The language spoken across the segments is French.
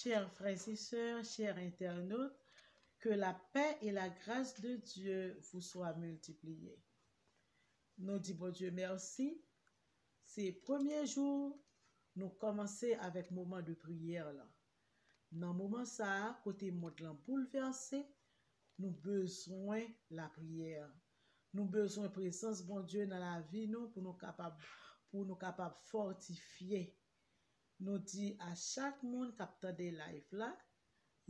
chers frères et sœurs, chers internautes, que la paix et la grâce de Dieu vous soient multipliées. Nous disons bon Dieu merci. Ces premiers jours, nous commençons avec moment de prière là. Dans le moment ça, côté monde bouleversé, nous besoin la prière. Nous besoin présence bon Dieu dans la vie nous pour nous capables fortifier. Nous dit à chaque monde qui attend des lives là,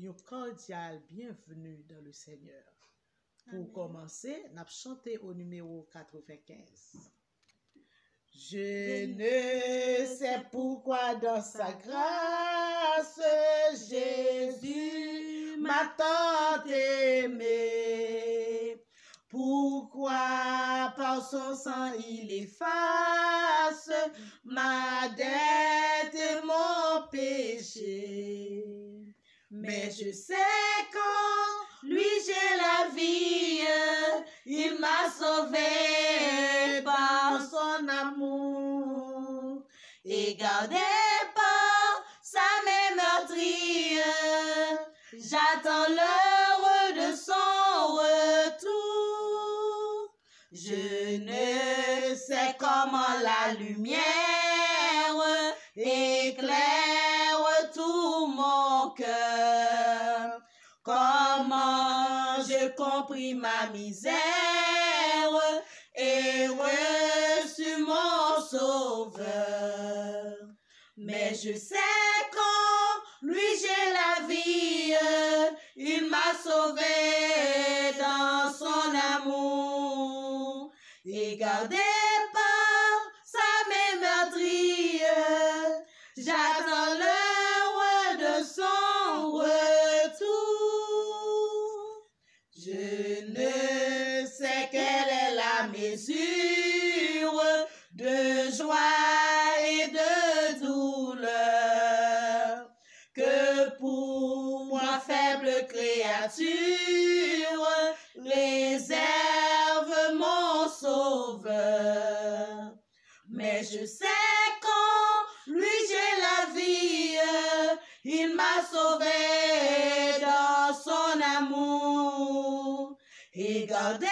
un cordial bienvenue dans le Seigneur. Pour Amen. commencer, nous avons chanté au numéro 95. Je ne sais pourquoi dans sa grâce, Jésus m'a tant aimé. Pourquoi par son sang il efface ma dette et mon péché. Mais je sais quand lui j'ai la vie, il m'a sauvé par son amour. Et gardé par sa main meurtrière, j'attends l'heure de son retour. Je ne sais comment la lumière éclaire tout mon cœur. Comment je compris ma misère et reçu mon sauveur. Mais je sais quand lui j'ai la vie, il m'a sauvé dans son amour. Et gardé par sa main meurtrière, j'attends l'heure de son retour. Je ne sais quelle est la mesure de joie et de douleur que pour moi faible créature réserve mon sauveur. Mais je sais quand lui j'ai la vie, il m'a sauvé dans son amour. Et gardé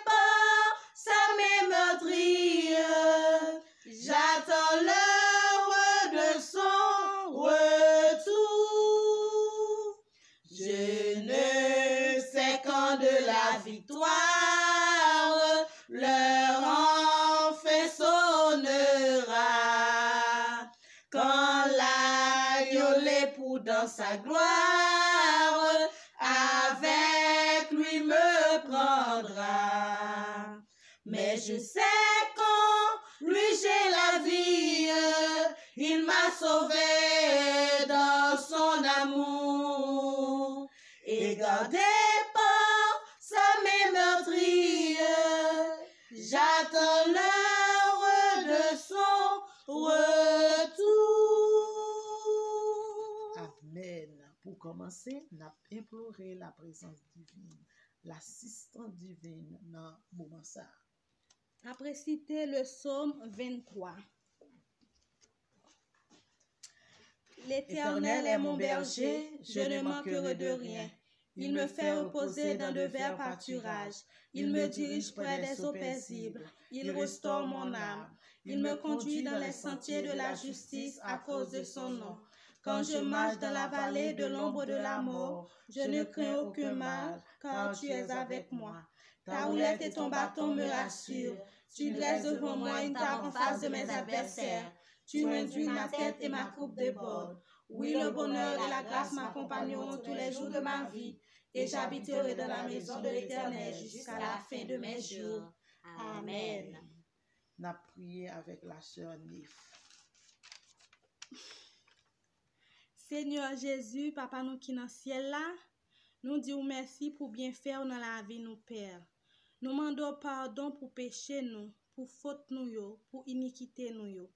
par sa main meurtrière, j'attends l'heure de son retour. Je ne sais quand de la victoire l'heure enfin sonnera. Quand l'agneau l'époux dans sa gloire avec lui me prendra. Mais je sais quand lui j'ai la vie, il m'a sauvé dans son amour. Et gardé par sa main meurtrière, j'attends l'heure de son retour. Amen. Pour commencer, nous avons imploré la présence divine, l'assistance divine dans le moment ça. Après citer le psaume 23. L'Éternel est mon berger, je ne manquerai de rien. Il me fait reposer dans de verts pâturages. Il me dirige près des eaux paisibles. Il restaure mon âme. Il me conduit dans les sentiers de la justice à cause de son nom. Quand je marche dans la vallée de l'ombre de la mort, je ne crains aucun mal, car tu es avec moi. Ta houlette et ton bâton me rassurent. Tu dresses devant moi une table en face de mes adversaires. Tu m'induis ma tête et ma coupe déborde. Oui, le bonheur et la grâce m'accompagneront tous les jours de ma vie, et j'habiterai dans la maison de l'Éternel jusqu'à la fin de mes jours. Amen. On a prié avec la sœur Nif. Seigneur Jésus, Papa nous qui dans le ciel là, nous disons merci pour bien faire dans la vie nous Père. Nous demandons pardon pour péché nous, pour faute nous yo, pour iniquité nous yo.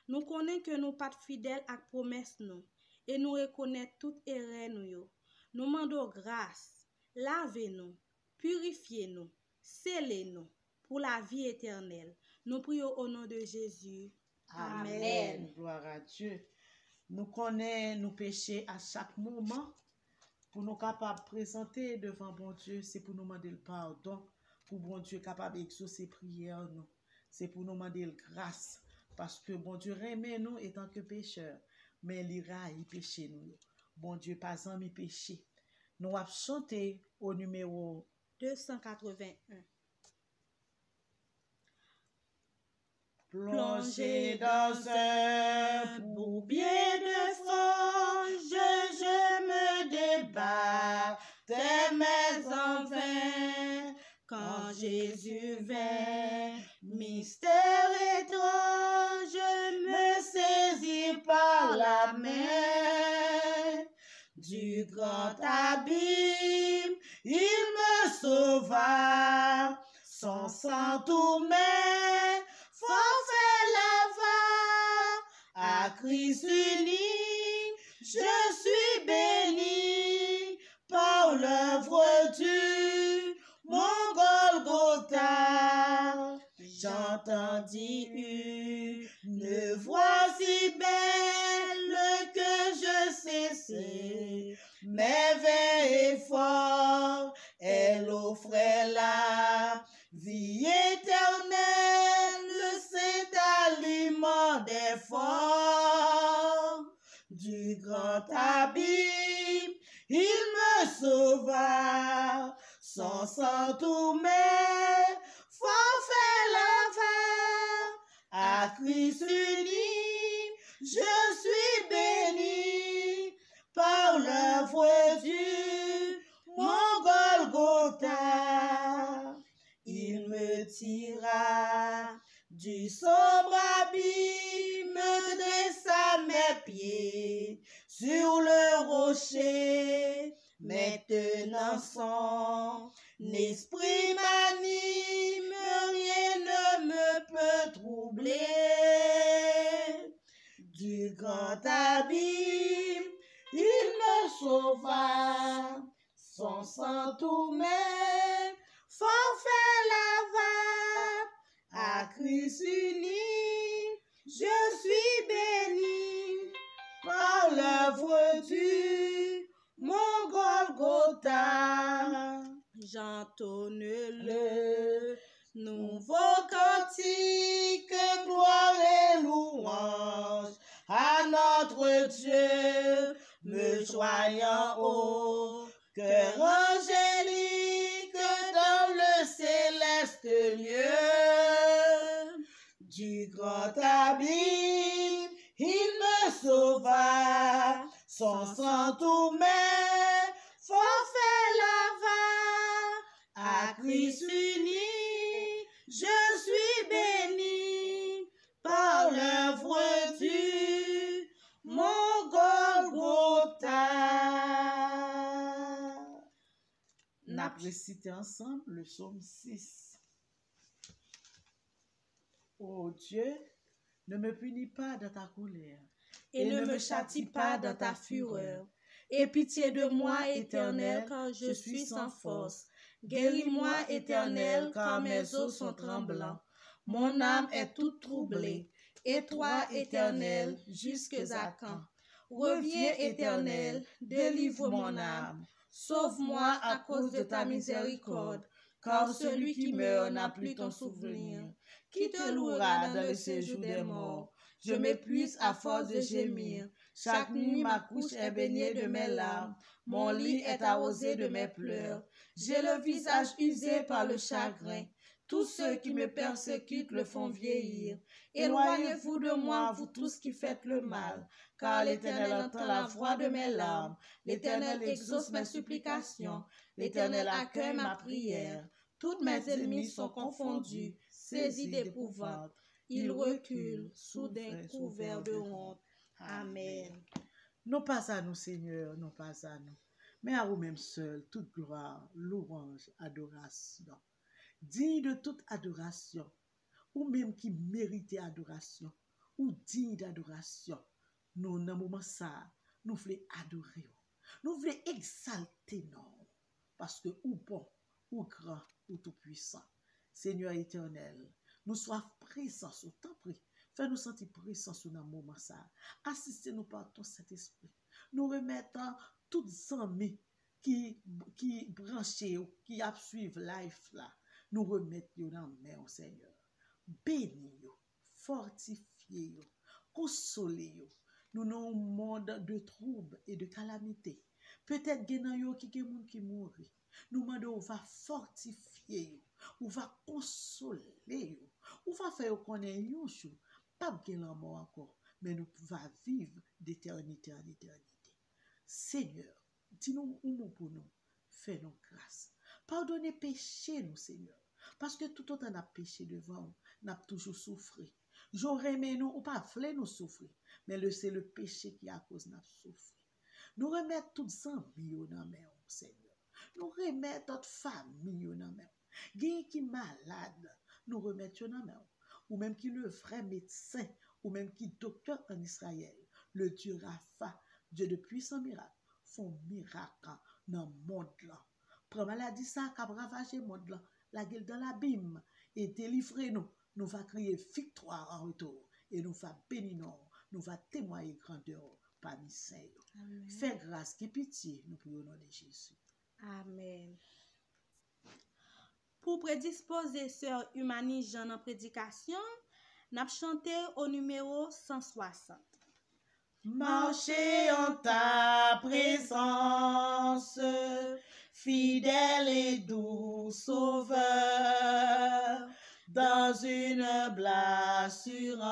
Nous connaissons que nous pas fidèles à promesse nous et nous reconnaissons toute erreur nous yo. Nous demandons grâce, lavez-nous, purifiez-nous, scellez-nous pour la vie éternelle. Nous prions au nom de Jésus. Amen. Gloire à Dieu. Nous connaissons nos péchés à chaque moment. Pour nous capables de présenter devant bon Dieu, c'est pour nous demander le pardon. Pour bon Dieu capable d'exaucer prière nous. C'est pour nous demander grâce. Parce que bon Dieu remet nous étant que pécheurs. Mais il ira y péché nous. Bon Dieu pas mis péché. Nous avons chanté au numéro 281. Plongé dans un bourbier de fange, je me débat, mais en vain. Quand Jésus vint, mystère étrange, me saisit par la main. Du grand abîme, il me sauva, son sang tout m'est forfait lava. À Christ uni, je suis béni par l'œuvre du mon Golgotha. J'entendis une voix si belle que je cessai mes vains efforts. Elle offrait la vie éternelle, c'est aliment des forts. Du grand abîme, il me sauva, son sang tout m'est forfait lava. À Christ uni, je suis béni par l'œuvre du mon Golgotha. Il me tira du sombre abîme, dressa mes pieds sur le rocher. Maintenant son esprit m'anime, rien ne me peut troubler. Du grand abîme, il me sauva, son sang tout m'est forfait lava. À Christ uni, je suis béni par l'œuvre du mon Golgotha. J'entonne le nouveau cantique, gloire et louange à notre Dieu, me joignant au cœur angélique dans le céleste lieu. Du grand abîme, il me sauva, son sang tout m'est forfait lava. À Christ uni, je suis béni par l'œuvre du mon Golgotha. N'a récité ensemble le psaume 6. Ô Dieu, ne me punis pas dans ta colère et ne me châtie pas dans ta fureur. Aie pitié de moi, Éternel, car je suis sans force. Guéris-moi, Éternel, car mes os sont tremblants. Mon âme est toute troublée. Et toi, Éternel, jusque à quand? Reviens, Éternel, délivre mon âme. Sauve-moi à cause de ta miséricorde, car celui qui meurt n'a plus ton souvenir. Qui te louera dans le séjour des morts? Je m'épuise à force de gémir. Chaque nuit, ma couche est baignée de mes larmes. Mon lit est arrosé de mes pleurs. J'ai le visage usé par le chagrin. Tous ceux qui me persécutent le font vieillir. Éloignez-vous de moi, vous tous qui faites le mal, car l'Éternel entend la voix de mes larmes. L'Éternel exauce mes supplications. L'Éternel accueille ma prière. Toutes mes ennemis sont confondus, saisis d'épouvante. Ils reculent, soudain couverts de honte. Amen. Non pas à nous, Seigneur, non pas à nous, mais à vous-même seul, toute gloire, louange, adoration. Digne de toute adoration, ou même qui mérite adoration, ou digne d'adoration. Nous, dans le moment ça, nous voulons adorer, nous voulons exalter, non, parce que ou bon, ou grand, ou tout puissant. Seigneur éternel, nous soyons présents, au temps pris. Fais-nous sentir présence dans le moment ça. Assistez-nous par ton Saint-Esprit. Nous remettons toutes les amis qui branchent, qui suivent life là. Nous remettons dans la main au Seigneur. Bénis, fortifiez, consolez. Nous dans un monde de troubles et de calamités. Peut-être qu'il y a des gens qui mourent. Nous demandons, on va fortifier, on va consoler, on va faire connaître un jour. Pas bien la mort encore, mais nous va vivre d'éternité en éternité. Seigneur, dis-nous où nous pour nous, fais-nous grâce. Pardonnez péché nous, Seigneur. Parce que tout autant on a péché devant nous, on a toujours souffert. J'aurais aimé nous, ou pas voulu nous souffrir, mais c'est le péché qui a cause nous souffrir. Nous remettons toutes les amis dans la main, Seigneur. Nous remettons notre famille dans la main. Quelqu'un qui est malade, nous remettons dans la main. Ou même qui est le vrai médecin, ou même qui est docteur en Israël, le Dieu Rapha, Dieu de puissants miracles, font miracle dans le monde là. Prends maladie ça, qui a ravagé le monde là, la gueule dans l'abîme, et délivrez-nous. Nous va crier victoire en retour, et nous va bénir, nous va témoigner grandeur parmi saints. Fais grâce, qui pitié, nous prions au nom de Jésus. Amen. Pour prédisposer sœur Humani Jean en prédication, n'a chanté au numéro 160. Marchez en ta présence, fidèle et doux sauveur, dans une humble assurance,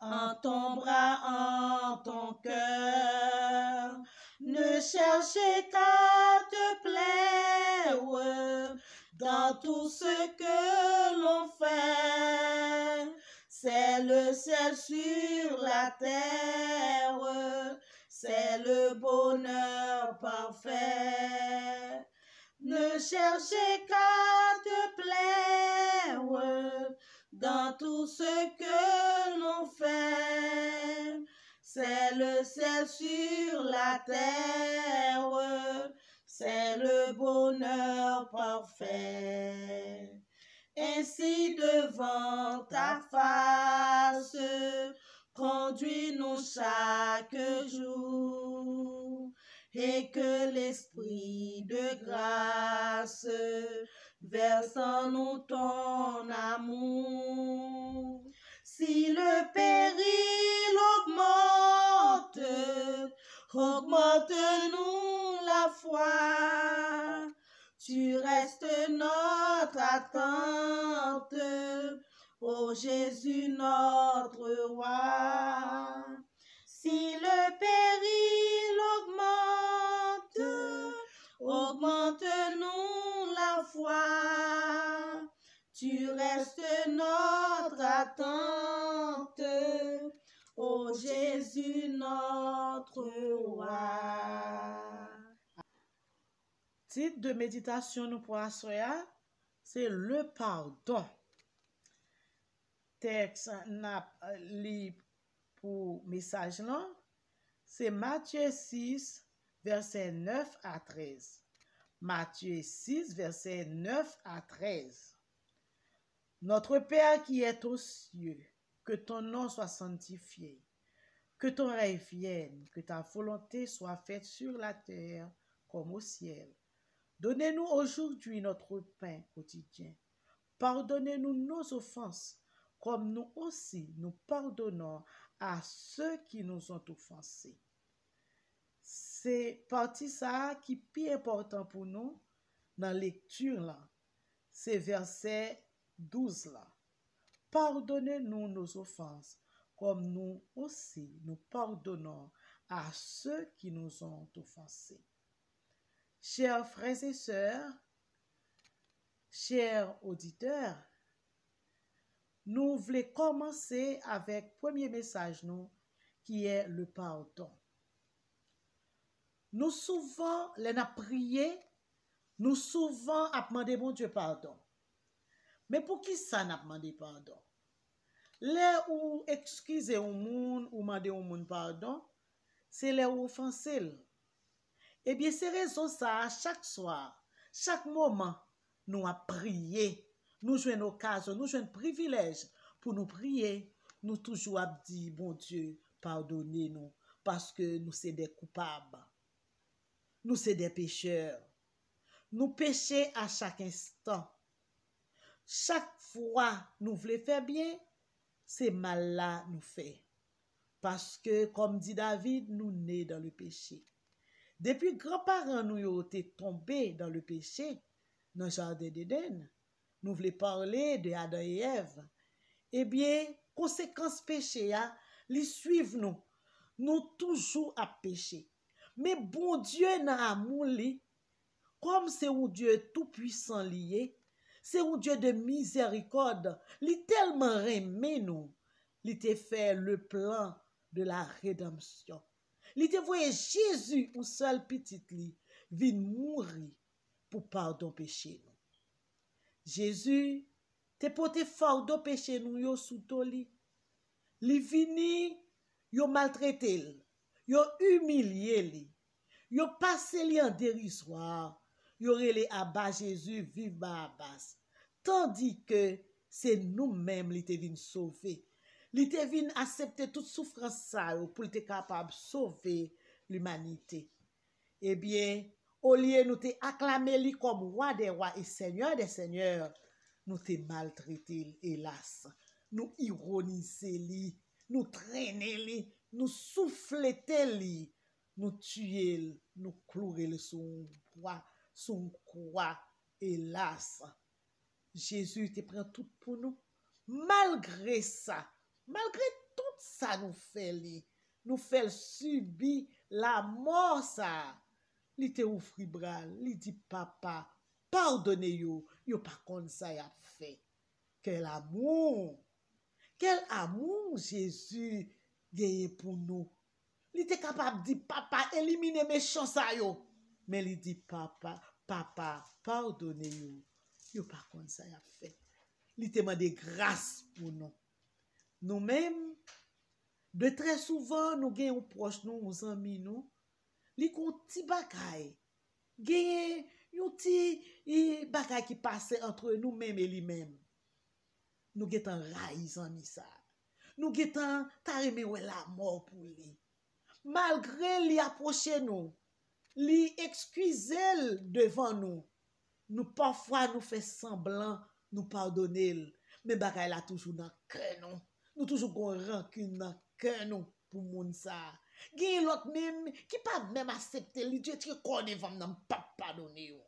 en ton bras, en ton cœur. Ne cherchez qu'à te plaire dans tout ce que l'on fait. C'est le ciel sur la terre, c'est le bonheur parfait. Ne cherchez qu'à te plaire dans tout ce que l'on fait. C'est le ciel sur la terre, c'est le bonheur parfait. Ainsi devant ta face, conduis-nous chaque jour, et que l'esprit de grâce verse en nous ton amour. Si le péril augmente-nous la foi. Tu restes notre attente, ô Jésus notre roi. Si le péril augmente-nous la foi. Tu restes notre attente, ô Jésus notre roi. Titre de méditation nous pour assoya, c'est le pardon. Texte n'a li pour message là, c'est Matthieu 6 verset 9 à 13. Matthieu 6 verset 9 à 13. Notre Père qui est aux cieux, que ton nom soit sanctifié, que ton règne vienne, que ta volonté soit faite sur la terre comme au ciel. Donnez-nous aujourd'hui notre pain quotidien. Pardonnez-nous nos offenses, comme nous aussi nous pardonnons à ceux qui nous ont offensés. C'est partie ça qui est plus important pour nous dans la lecture là. C'est verset 12 là. Pardonnez-nous nos offenses, comme nous aussi nous pardonnons à ceux qui nous ont offensés. Chers frères et sœurs, chers auditeurs, nous voulons commencer avec le premier message nous, qui est le pardon. Nous souvent, les n'a prié, nous souvent a demandé bon Dieu pardon. Mais pour qui ça n'a demandé pardon? Les ou excuser au monde ou demander au monde pardon, c'est les offenser. Eh bien, c'est raison ça, chaque soir, chaque moment, nous a prié, nous jouons occasion, nous jouons privilège pour nous prier, nous toujours dit, bon Dieu, pardonnez-nous, parce que nous sommes des coupables. Nous sommes des pécheurs. Nous péchons à chaque instant. Chaque fois nous voulons faire bien, c'est mal là nous fait. Parce que, comme dit David, nous nés dans le péché. Depuis grands-parents nous étaient tombés dans le péché, dans le jardin d'Éden, nous voulons parler de Adam et Ève. Eh bien, conséquence péché, les suivent nous. Nous toujours à pécher. Mais bon Dieu n'a amour li, comme c'est un Dieu tout-puissant lié, c'est un Dieu de miséricorde, li tellement aimé nous, li te fait le plan de la rédemption. Li te voye Jésus, un seul petit li, vin mourir pour pardon péché nous. Jésus te pote fardeau péché nous yo sous toli. Li vini, yo maltraité li, yo humilié li, yo passé li en dérisoire, yo rele abat Jésus vive Barabbas. Tandis que c'est nous-mêmes li te vin sauver. Li te vin accepter toute souffrance ça pour te capable sauver l'humanité. Eh bien, au lieu nous te acclamer li comme roi des rois et seigneur des seigneurs, nous te maltraiter hélas. Nous ironiser li, nous traîner li, nous souffler li, nous tuer, nous clouer son croix, hélas. Jésus te prend tout pour nous. Malgré ça, malgré tout ça nous fait subir la mort ça. Li te ouvri bras, li dit papa, pardonnez yo pas comme ça y a fait. Quel amour Jésus gagne pour nous. Li te capable de dire papa, éliminer méchant ça yo. Mais li dit papa, pardonnez yo pas comme ça y a fait. Li te demande grâce pour nous. Nous-mêmes, de très souvent, nous gagnons proches nous, nos amis nous, li kon ti bakay. Gagne yon ti bakay qui passe entre nous-mêmes et lui-même. Nous getan raïs en ça. Nous getan tareme ouais la mort pour lui. Malgré li approche nous, li excuse devant nous, nous parfois nous fait semblant nous pardonner, mais bakay la toujours dans cœur nous. Nous toujours gon rancune dans cœur nous pour moun ça. Gen l'autre même qui pas même accepter li Dieu qui connaît femme nan pas pardonner yo.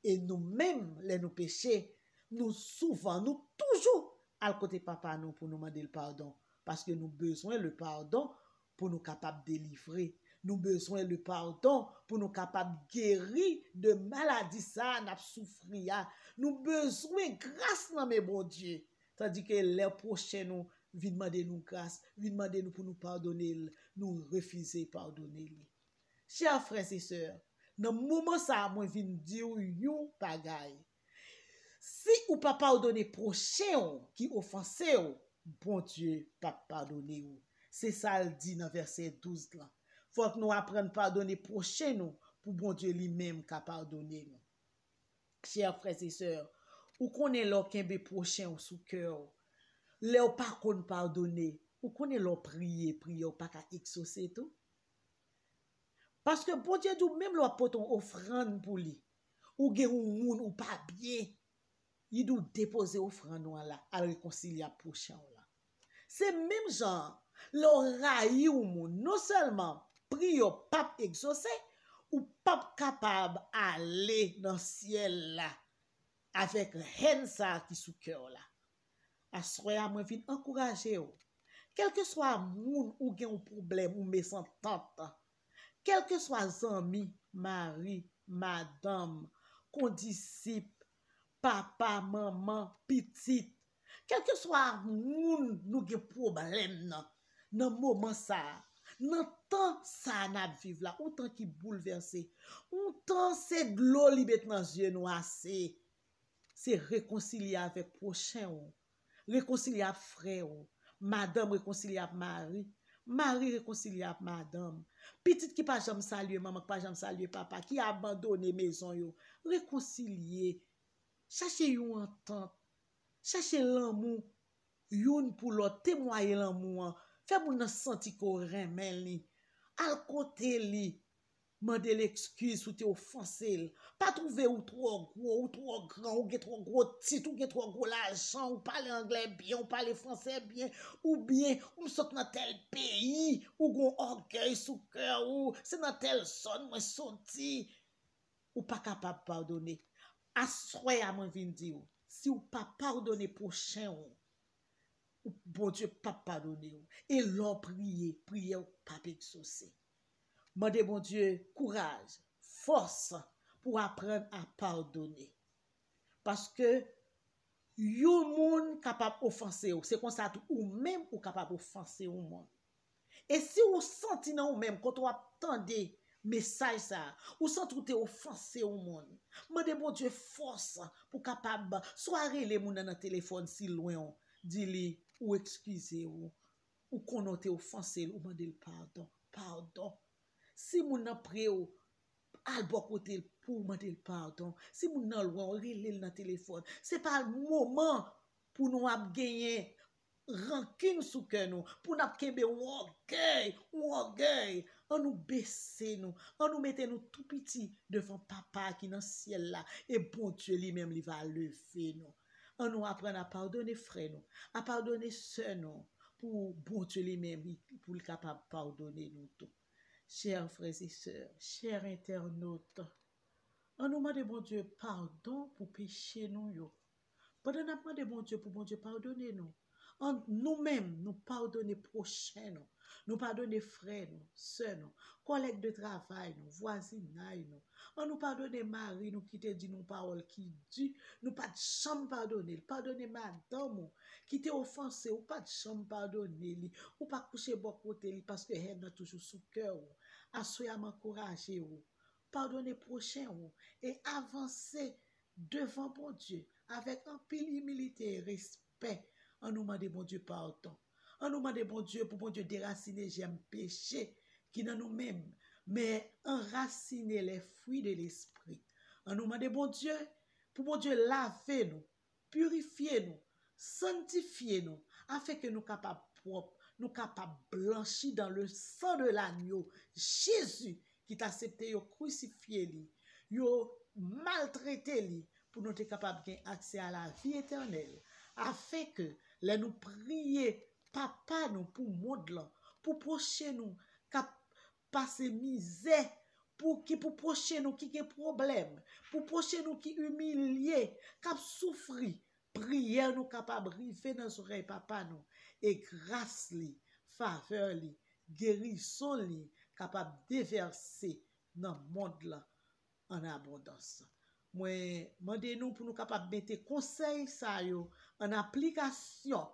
Et nous-mêmes les nous péchés, nous souvent nous toujours à côté papa nous pour nous demander le pardon parce que nous besoin le pardon pour nous capable délivrer. Nous besoin le pardon pour nous capable guérir de maladie ça n'a souffrir. Nous besoin grâce dans mes bon Dieu. Tandis que les prochains nous vient demander nous grâce, vient demander nous pour nous pardonner, nous refuser pardonner. Chers frères et sœurs, dans le moment ça moi vinn dire yon bagay. Si ou pas pardonner prochain qui offensé bon Dieu pas pardonner ou. C'est ça le dit dans verset 12 là. Faut que nous apprenions pardonner prochain nous pour bon Dieu lui-même qui pardonner nous. Chers frères et sœurs, ou connaît l'aucun prochain sous cœur. Le ou pas qu'on pardonner, ou connaît l'on prier ou pas qu'à exaucer tout. Parce que bon Dieu dit même l'on porte une offrande pour lui. Ou gen ou moun ou pas bien, il doit déposer offrande là à réconcilier prochain là. C'est même genre l'on raï ou moun non seulement prier ou pas exaucer ou pas capable aller dans ciel là avec haine ça qui sous cœur là. Assoya moi vinn encourager ou. Quel que soit moun ou gen un problème ou mésentente, quel que soit ami, mari, madame, condisciple, papa, maman, petite, quel que soit moun nou gen problème nan moment ça, nan temps ça n'a vivre là, autant qui bouleversé, autant c'est de l'eau li bet nan yeux nou assez. C'est réconcilier avec prochain ou, réconcilier avec frère ou, madame réconcilier avec mari, mari réconcilier avec madame, petite qui pas jamais saluer maman, qui pas jamais saluer papa, qui abandonné maison yo, réconcilier, chercher une entente, chercher l'amour, youn pour l'autre, témoigner l'amour, fait moun nan senti ko remen li, al côté li, mande l'excuse ou te offensé, pas trouver ou trop gros, ou trop grand, ou trop gros titre, ou trop gros l'argent, ou parler anglais bien, ou parler français bien, ou bien, ou saute dans tel pays, ou gon orgueil sous cœur, ou c'est dans tel zone, moi sorti, ou pas capable de pardonner. Assoy à mon vin dire, si ou pas pardonner prochain, ou bon Dieu pas pardonner, et l'on prier ou pas exaucer. Mandez bon Dieu courage, force pour apprendre à pardonner. Parce que yon moun capable offenser ou, c'est comme ça ou même ou capable offenser ou monde. Et si ou senti nan ou même quand on attendait message ça, ou senti ou te offensé au monde. Mandez bon Dieu force pour capable soit les moun nan téléphone si loin, dit ou excusez ou qu'on te offensé ou mandez le pardon. Si moun nan pré ou al bo côté pour demander pardon, si moun nan loin relèl dans téléphone, c'est pas le moment pour nous ap gagner rancune sous cœur nous, pour nous kembe orgueil, on nous baisser nous, on nous mette nous tout petit devant papa qui dans ciel là et bon Dieu lui-même il va lever nous. On nous apprendre à pardonner frère nous, à pardonner sœur nous pour bon Dieu lui-même pour le capable pardonner nous tout. Chers frères et sœurs, chers internautes, on nous demande bon Dieu pardon pour péché nous yo. Pendant nous demande bon Dieu pour bon Dieu pardonner nous. Nous-mêmes, nous pardonner prochain nous. Nous pardonner frères nous, sœurs nous, collègues de travail nous, voisinage nous. On nous pardonner mari nous qui te dit nos paroles qui dit, nous pas de chambre pardonner, pardonner madame qui te offensé ou pas de chambre pardonner li, ou pas coucher bon côté li parce que elle a toujours sous cœur ou, assoya m'encourager ou, pardonner prochain ou et avancer devant bon Dieu avec un pile humilité et respect. On nous demande bon Dieu pardon. On nous demande bon Dieu pour bon Dieu déraciner j'aime péché qui dans nous-mêmes, mais enraciner les fruits de l'esprit. On nous demande bon Dieu pour bon Dieu laver nous, purifier nous, sanctifier nous, afin que nous capables propres, nous capables blanchis dans le sang de l'agneau. Jésus qui t'a accepté, yo crucifié li, yo maltraité li, pour nous être capables d'avoir accès à la vie éternelle, afin que les nous prier papa nous pour monde là, pour procher nous cap passer misère, pour procher nous qui a problème, pour procher nous qui humilié, cap souffrir, prière nous capable river dans oreille papa nous et grâce li, faveur li, guérison li capable déverser dans le monde là en abondance. Moi demandez-nous pour nous capable mettre conseil ça yo en application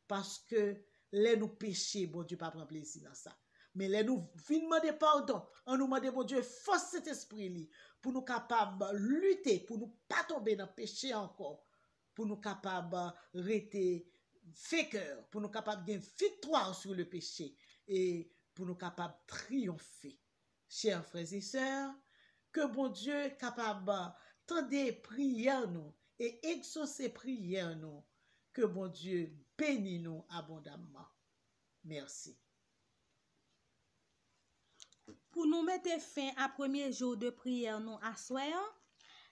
parce que les nous péchés bon Dieu pas prend plaisir dans ça. Mais les nous vinn demander pardon, on nous demande bon Dieu force cet esprit li pour nous capable lutter pour nous pas tomber dans péché encore, pour nous capable rester vainqueur, pour nous capable gagner victoire sur le péché et pour nous capable triompher. Chers frères et sœurs, que bon Dieu capable tendez prière nous et exaucer prière nous. Que bon Dieu bénisse nous abondamment. Merci. Pour nous mettre fin à premier jour de prière nous à soir,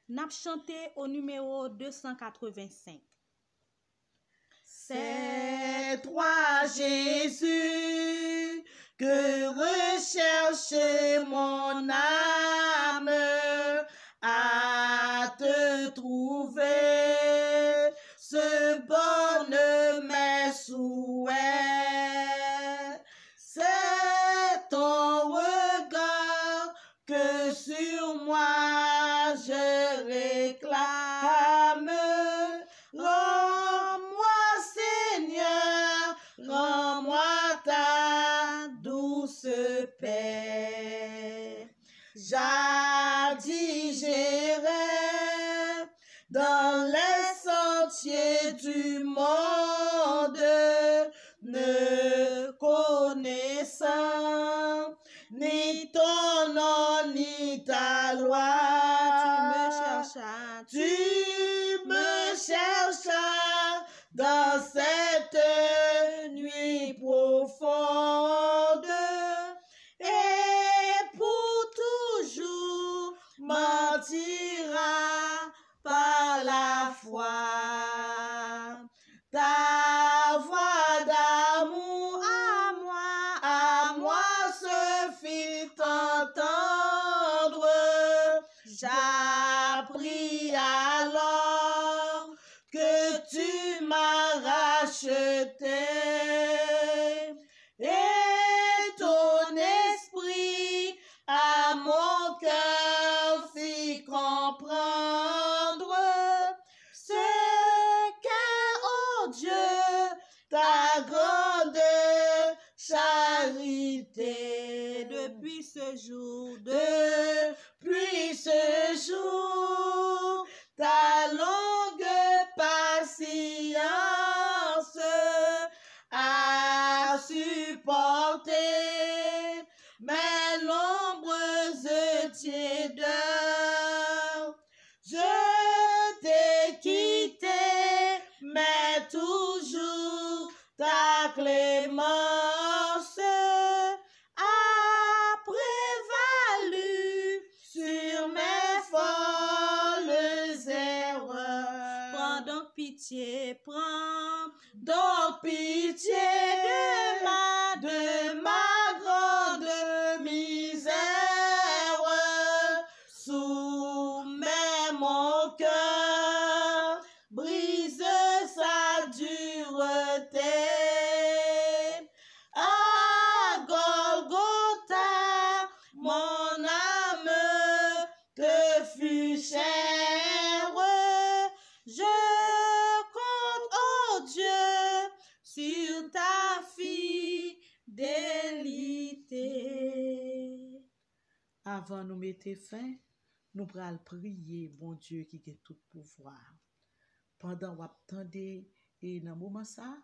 n'a chanté au numéro 285. C'est toi Jésus que recherche mon âme à te trouver. Ce bonne mes souhaits, c'est ton regard que sur moi je réclame. Rends-moi Seigneur, rends-moi ta douce paix. Jadis j'irai dans les sentiers du monde, ne connaissant ni ton nom ni ta loi. Tu me cherchas dans cette profonde et pour toujours mentira par la foi. Ta voix d'amour à moi se fit entendre. J'appris alors que tu m'as racheté et ton esprit à mon cœur fit comprendre ce qu'est, oh Dieu, ta grande charité. Depuis ce jour, ta longue patience a supporté mes nombreuses tiédeurs. Je t'ai quitté, mais toujours ta clémence a prévalu sur mes folles erreurs. Prends donc pitié de ma grande misère. Soumets mon cœur, brise sa dureté. À Golgotha, mon âme te fut chère. Je compte, oh Dieu, sur ta fidélité. Avant nous mettre fin, nous pral prier, bon Dieu qui a tout pouvoir. Pendant que vous attendez et dans le moment ça,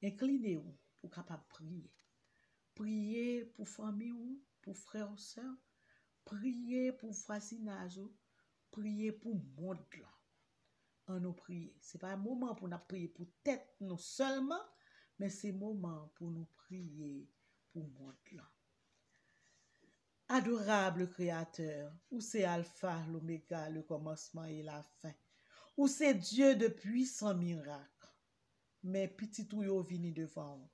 inclinez-vous pour capable prier. Priez pour famille ou pour frères ou sœurs. Priez pour voisinage ou. Priez pour le monde là. En nous prier. Ce n'est pas un moment pour nous prier pour tête nous seulement, mais c'est un moment pour nous prier pour le monde là. Adorable Créateur, où c'est Alpha, l'Oméga, le commencement et la fin. Où c'est Dieu de puissants miracles. Mais petit tout yo vini devant nous.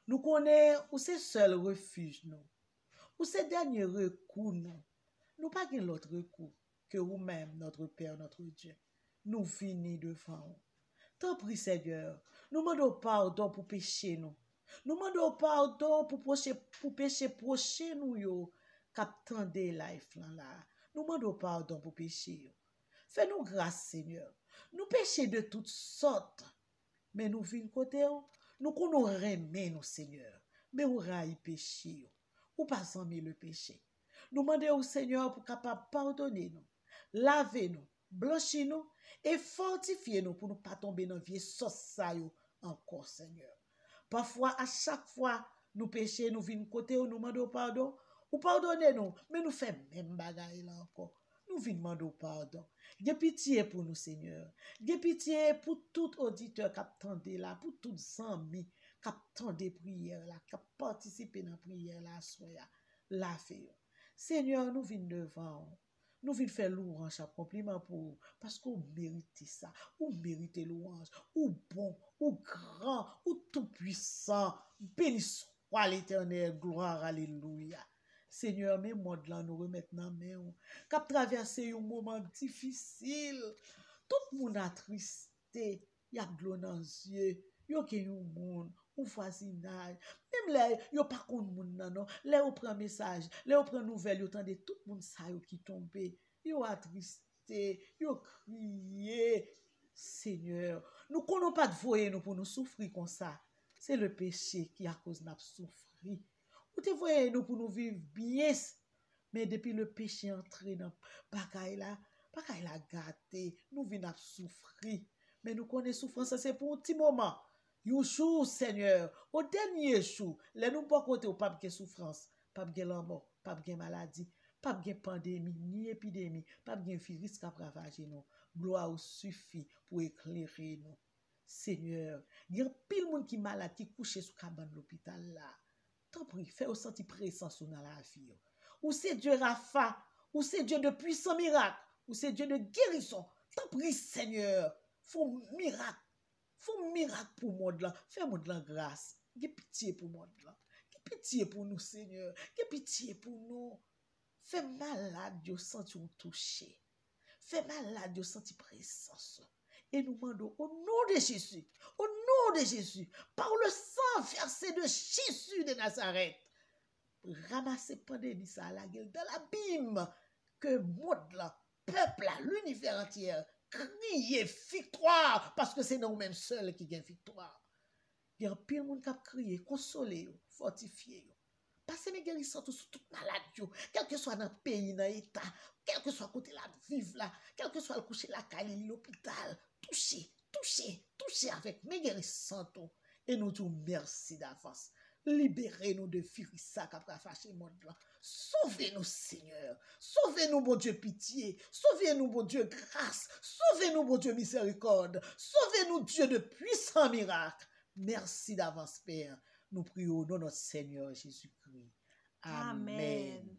Nous connaissons où c'est seul refuge nous. Où c'est dernier recours nous. Nous pas qu'un autre recours que vous-même, notre Père, notre Dieu. Nous vini devant vous. Tant prie Seigneur, nous demandons pardon pour pécher nous. Nous demandons pardon pour pécher prochain nous yo. Captain de life là. Nous demandons pardon pour pécher. Fais-nous grâce, Seigneur. Nous péchons de toutes sortes. Mais nous vîmes côté, nous connaissons remet nous, Seigneur. Mais nous raille péché. Ou pas aimer le péché. Nous demandons au Seigneur pour capable pardonner nous, laver nous, blanchir nous et fortifier nous pour ne pas tomber dans vieux sauce encore, Seigneur. Parfois, à chaque fois, nous péchons, nous vîmes côté, nous demandons pardon. Ou pardonnez nous, mais nous faisons même bagaille là encore. Nous venons demander pardon. J'ai pitié pour nous, Seigneur. J'ai pitié pour tout auditeur qui attendait là, pour tous amis qui attendent prière là, qui participent dans la prière là, soya, la fait. Seigneur, nous venons devant. Nous venons faire louange à compliment pour vous, parce qu'on mérite ça. Ou mérite louange, ou bon, ou grand, ou tout puissant. Béni soit l'Éternel, gloire, alléluia. Seigneur, mais monde là nous remettre dans main cap traverser un moment difficile. Tout le monde attristé, y a de l'eau dans les yeux. Yo gen un monde, un voisinage. Même là, yo pas kon moun nan non. Là on prend message, là on prend nouvelle, yo tande tout le monde ça yo qui tombé. Yo attristé, yo crié. Seigneur, nous connaissons pas de voyer nous pour nous souffrir comme ça. C'est le péché qui a cause n'a souffrir. Ou te voyez nous pour nous vivre bien, mais depuis le péché entré dans bagaille la gâté, nous venons souffrir. Mais nous connaissons souffrance, c'est pour un petit moment. Un jour, Seigneur, au dernier jour, les nous pas côté ou pas de souffrance, pas de la mort, pas de maladie, pas de pandémie, ni épidémie, pas de virus qui a ravagé nous. Gloire suffit pour éclairer nous. Seigneur, il y a pile monde qui malade qui couché sous cabane l'hôpital là. T'en prie, fais au senti présence dans la vie. Ou c'est Dieu Rapha, ou c'est Dieu de puissants miracles, ou c'est Dieu de guérison. T'en prie, Seigneur, faut miracle pour monde là. Fais monde là grâce. Gè pitié pour monde là. Gè pitié pour nous, Seigneur. Gè pitié pour nous. Fais malade, Dieu senti ou touché. Fais malade, Dieu senti présence. Et nous demandons au nom de Jésus, par le sang versé de Jésus de Nazareth, ramasser pandémie ça à la gueule dans l'abîme, que monde là, peuple là, l'univers entier, crier victoire, parce que c'est nous-mêmes seuls qui gagnent victoire. Il y a pile monde qui a crié, consoler, fortifier. Passez mes guérissons sur toute maladie, quel que soit dans le pays, dans l'État, quel que soit côté là vivre là, quel que soit le coucher la caille, l'hôpital, touchez avec mes guérissons. Et nous disons merci d'avance. Libérez-nous de Firissa qui a fâché le monde là. Sauvez-nous, Seigneur. Sauvez-nous, bon Dieu, pitié. Sauvez-nous, bon Dieu, grâce. Sauvez-nous, bon Dieu, miséricorde. Sauvez-nous, Dieu de puissants miracles. Merci d'avance, Père. Nous prions au nom de notre Seigneur Jésus-Christ. Amen. Amen.